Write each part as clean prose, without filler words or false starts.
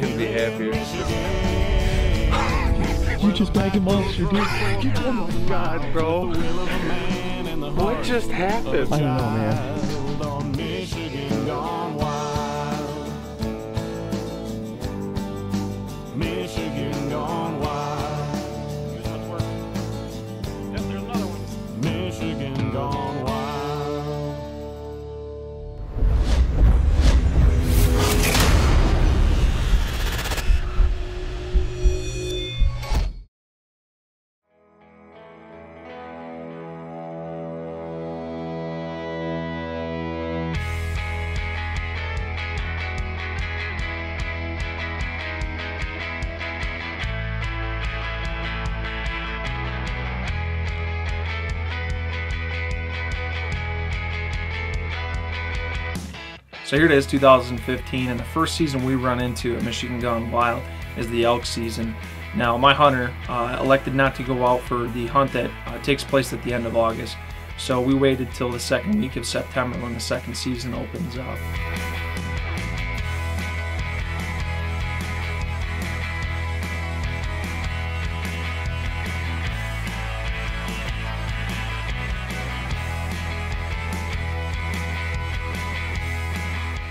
couldn't be happier. You just bagged a monster, dude. Oh my God, bro. What just happened? I don't know, man. Michigan gone wild. Michigan gone wild. Yep, there's another one. Michigan gone wild. So here it is, 2015, and the first season we run into at Michigan Gone Wild is the elk season. Now, my hunter elected not to go out for the hunt that takes place at the end of August, so we waited till the second week of September when the second season opens up.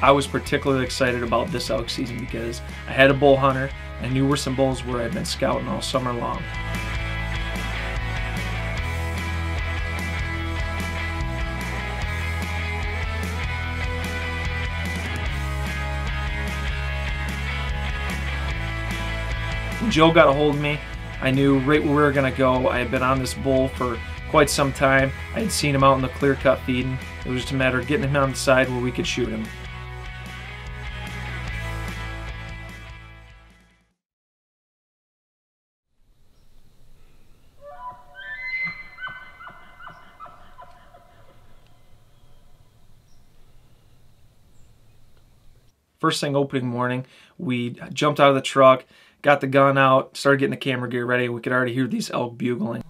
I was particularly excited about this elk season because I had a bull hunter. I knew where some bulls were. I'd been scouting all summer long. When Joe got a hold of me, I knew right where we were going to go. I had been on this bull for quite some time. I had seen him out in the clear cut feeding. It was just a matter of getting him on the side where we could shoot him. First thing opening morning, we jumped out of the truck, got the gun out, started getting the camera gear ready. We could already hear these elk bugling.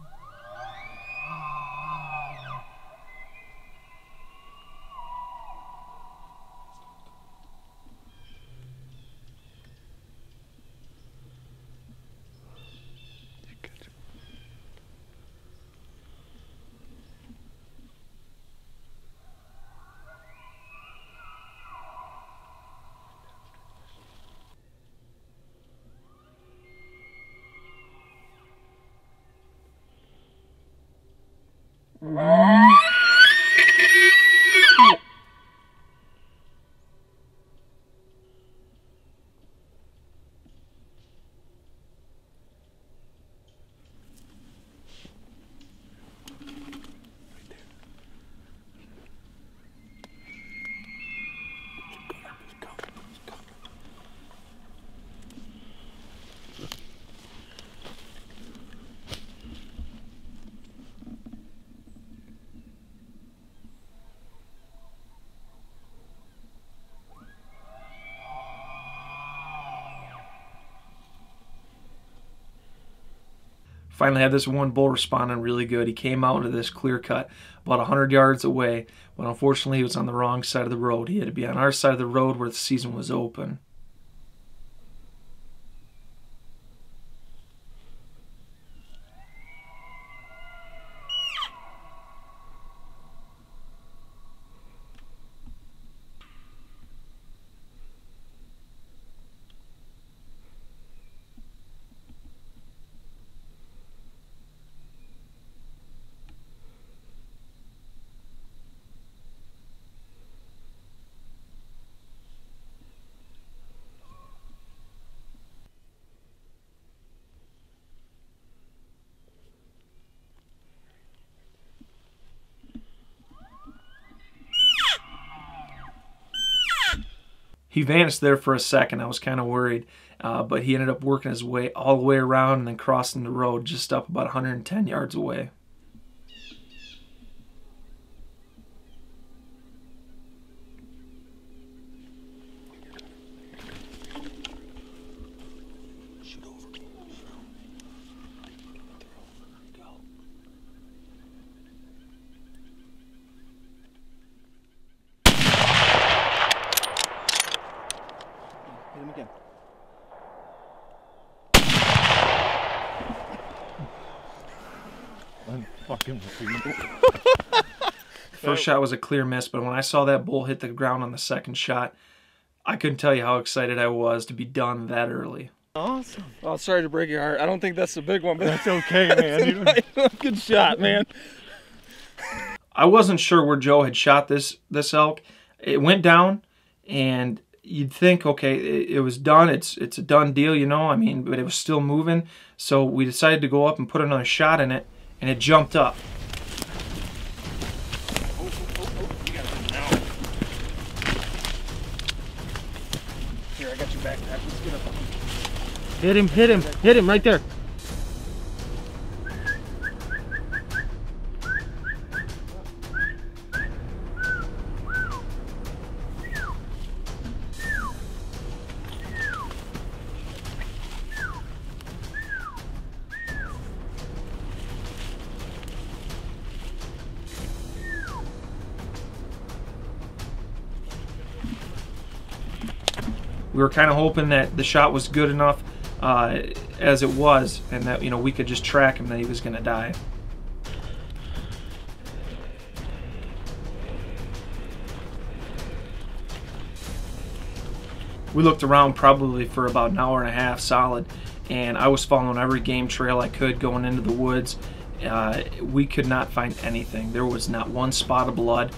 Finally had this one bull responding really good. He came out into this clear cut about 100 yards away, but unfortunately he was on the wrong side of the road. He had to be on our side of the road where the season was open. He vanished there for a second. I was kind of worried, but he ended up working his way all the way around and then crossing the road just up about 110 yards away. Hit him again. Fucking First shot was a clear miss, but when I saw that bull hit the ground on the second shot, I couldn't tell you how excited I was to be done that early. awesome. Oh, sorry to break your heart. I don't think that's the big one, but That's okay, man. good shot, man. I wasn't sure where Joe had shot this elk. It went down, and you'd think, okay, it was done. It's a done deal, you know. I mean, but it was still moving. So we decided to go up and put another shot in it, and it jumped up. Here, I got your backpack. Let's get up. Hit him right there. We were kind of hoping that the shot was good enough as it was, and that, you know, we could just track him, that he was going to die. We looked around probably for about an hour and a half solid, and I was following every game trail I could going into the woods. We could not find anything. There was not one spot of blood.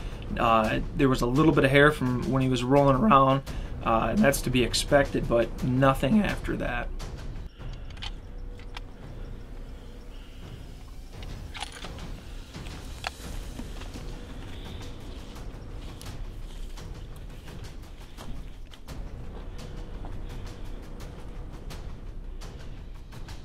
There was a little bit of hair from when he was rolling around. And that's to be expected, but nothing after that.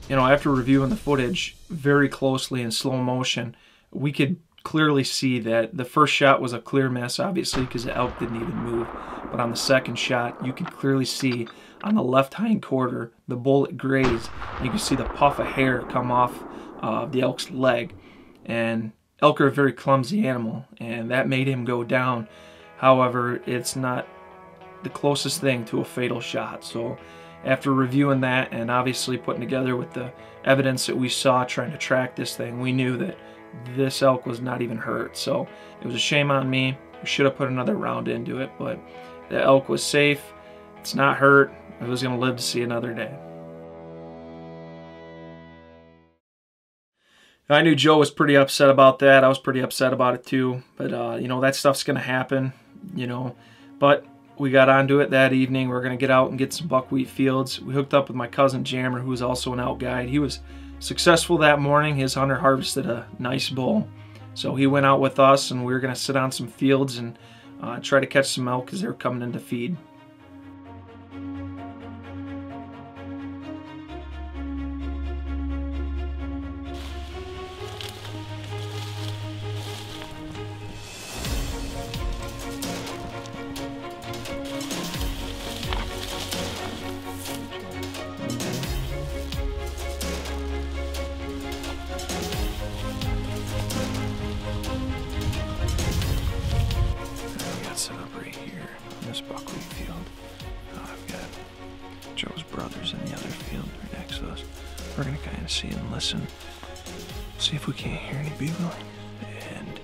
You know, after reviewing the footage very closely in slow motion, we could clearly see that the first shot was a clear miss, obviously, because the elk didn't even move. But on the second shot, you could clearly see on the left hind quarter, the bullet grazed. You can see the puff of hair come off the elk's leg. And elk are a very clumsy animal, and that made him go down. However, it's not the closest thing to a fatal shot. So after reviewing that and obviously putting together with the evidence that we saw trying to track this thing, we knew that this elk was not even hurt. So it was a shame on me. We should have put another round into it, but the elk was safe. It's not hurt. It was going to live to see another day. I knew Joe was pretty upset about that. I was pretty upset about it too. But, you know, that stuff's going to happen, you know. But we got onto it that evening. We were going to get out and get some buckwheat fields. We hooked up with my cousin Jammer, who was also an elk guide. He was successful that morning. His hunter harvested a nice bull. So he went out with us, and we were going to sit on some fields and try to catch some elk because they were coming in to feed. Set up right here on this buckwheat field. I've got Joe's brothers in the other field right next to us. We're gonna kind of see and listen, see if we can't hear any bugling, and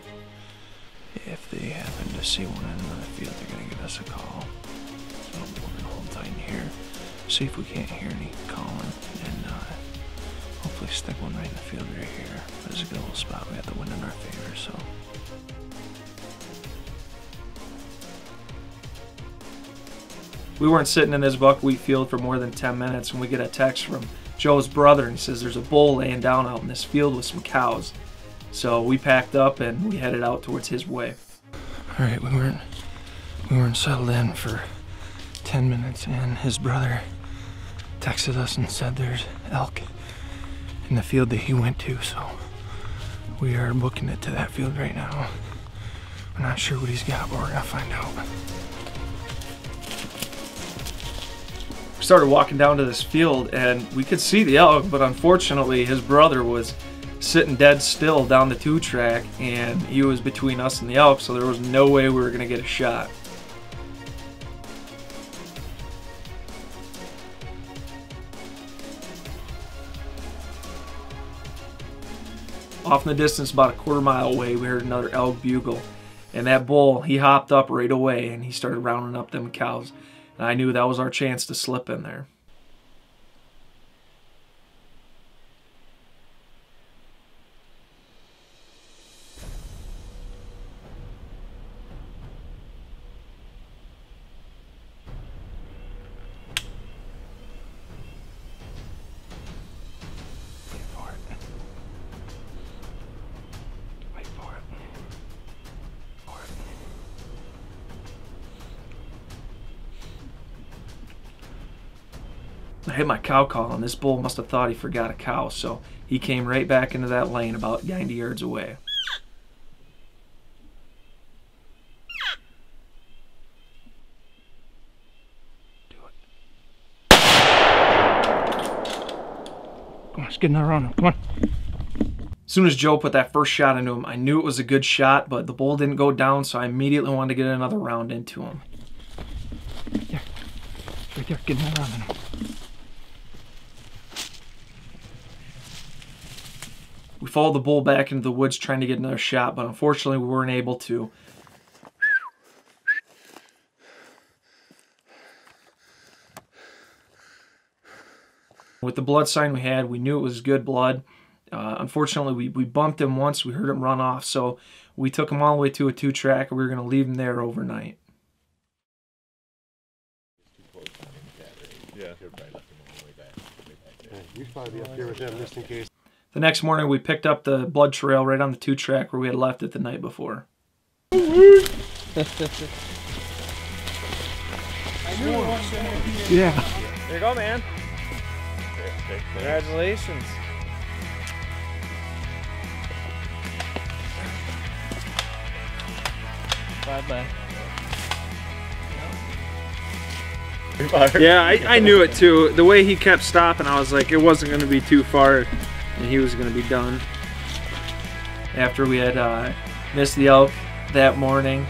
if they happen to see one in another field, they're gonna give us a call. So we're gonna hold tight in here, see if we can't hear any calling, and hopefully stick one right in the field right here. This is a good little spot. We have the wind in our favor, so. We weren't sitting in this buckwheat field for more than 10 minutes when we get a text from Joe's brother, and he says there's a bull laying down out in this field with some cows. So we packed up and we headed out towards his way. All right, we weren't settled in for 10 minutes, and his brother texted us and said there's elk in the field that he went to. So we are booking it to that field right now. We're not sure what he's got, but we're gonna find out. We started walking down to this field and we could see the elk, but unfortunately his brother was sitting dead still down the 2-track, and he was between us and the elk, so there was no way we were going to get a shot. Off in the distance, about a quarter mile away, we heard another elk bugle. And that bull, he hopped up right away and he started rounding up them cows. And I knew that was our chance to slip in there. I hit my cow call, and this bull must have thought he forgot a cow, so he came right back into that lane about 90 yards away. Do it. Come on, let's get another round. Come on. As soon as Joe put that first shot into him, I knew it was a good shot, but the bull didn't go down, so I immediately wanted to get another round into him. Yeah, right there, get another round in him. We followed the bull back into the woods trying to get another shot, but unfortunately we weren't able to. With the blood sign we had, we knew it was good blood. Unfortunately, we bumped him once. We heard him run off, so we took him all the way to a 2-track, and we were going to leave him there overnight. Yeah, we should probably be up here with them just in case. The next morning, we picked up the blood trail right on the 2-track where we had left it the night before. Yeah. There you go, man. Congratulations. Bye-bye. Yeah, I knew it too. The way he kept stopping, I was like, it wasn't going to be too far, and he was going to be done. After we had missed the elk that morning,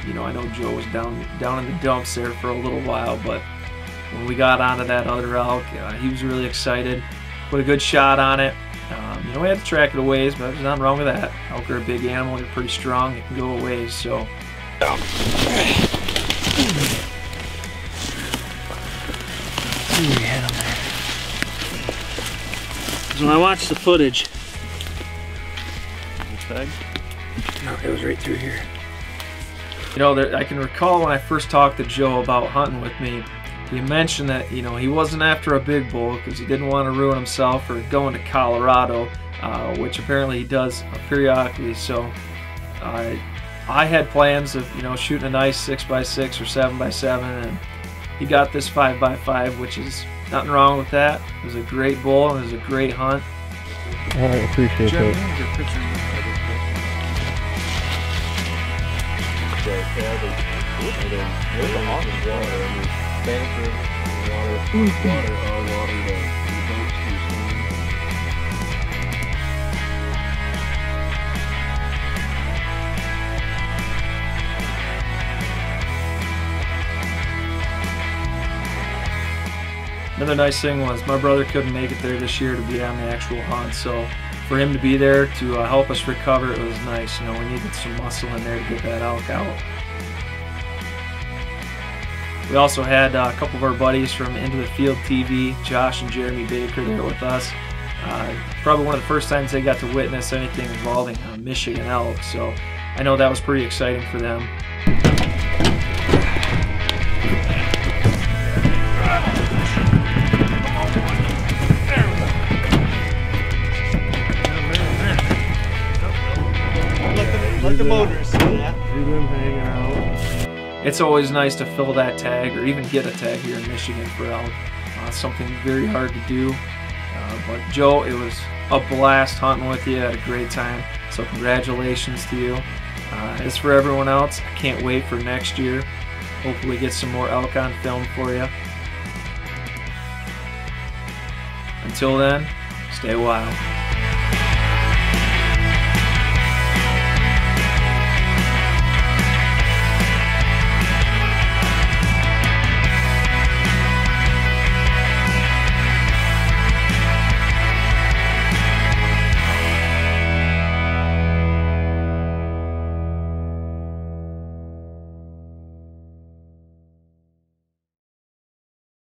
you know, I know Joe was down in the dumps there for a little while, but when we got onto that other elk, he was really excited. Put a good shot on it. You know, we had to track it a ways, but there's nothing wrong with that. Elk are a big animal, they're pretty strong, it can go a ways, so. So when I watched the footage, No, it was right through here. You know, I can recall when I first talked to Joe about hunting with me, he mentioned that, you know, he wasn't after a big bull because he didn't want to ruin himself or going to Colorado, which apparently he does periodically. So I had plans of, you know, shooting a nice 6x6 or 7x7, and he got this 5x5, which is nothing wrong with that. It was a great bull and it was a great hunt. I appreciate that. Another nice thing was my brother couldn't make it there this year to be on the actual hunt, so for him to be there to help us recover, it was nice. You know, we needed some muscle in there to get that elk out. We also had a couple of our buddies from Into the Field TV, Josh and Jeremy Baker, there with us. Probably one of the first times they got to witness anything involving Michigan elk, so I know that was pretty exciting for them. Let the motorists see that. It's always nice to fill that tag or even get a tag here in Michigan for elk. Something very hard to do. But Joe, it was a blast hunting with you. I had a great time. So congratulations to you. As for everyone else, I can't wait for next year. Hopefully get some more elk on film for you. Until then, stay wild.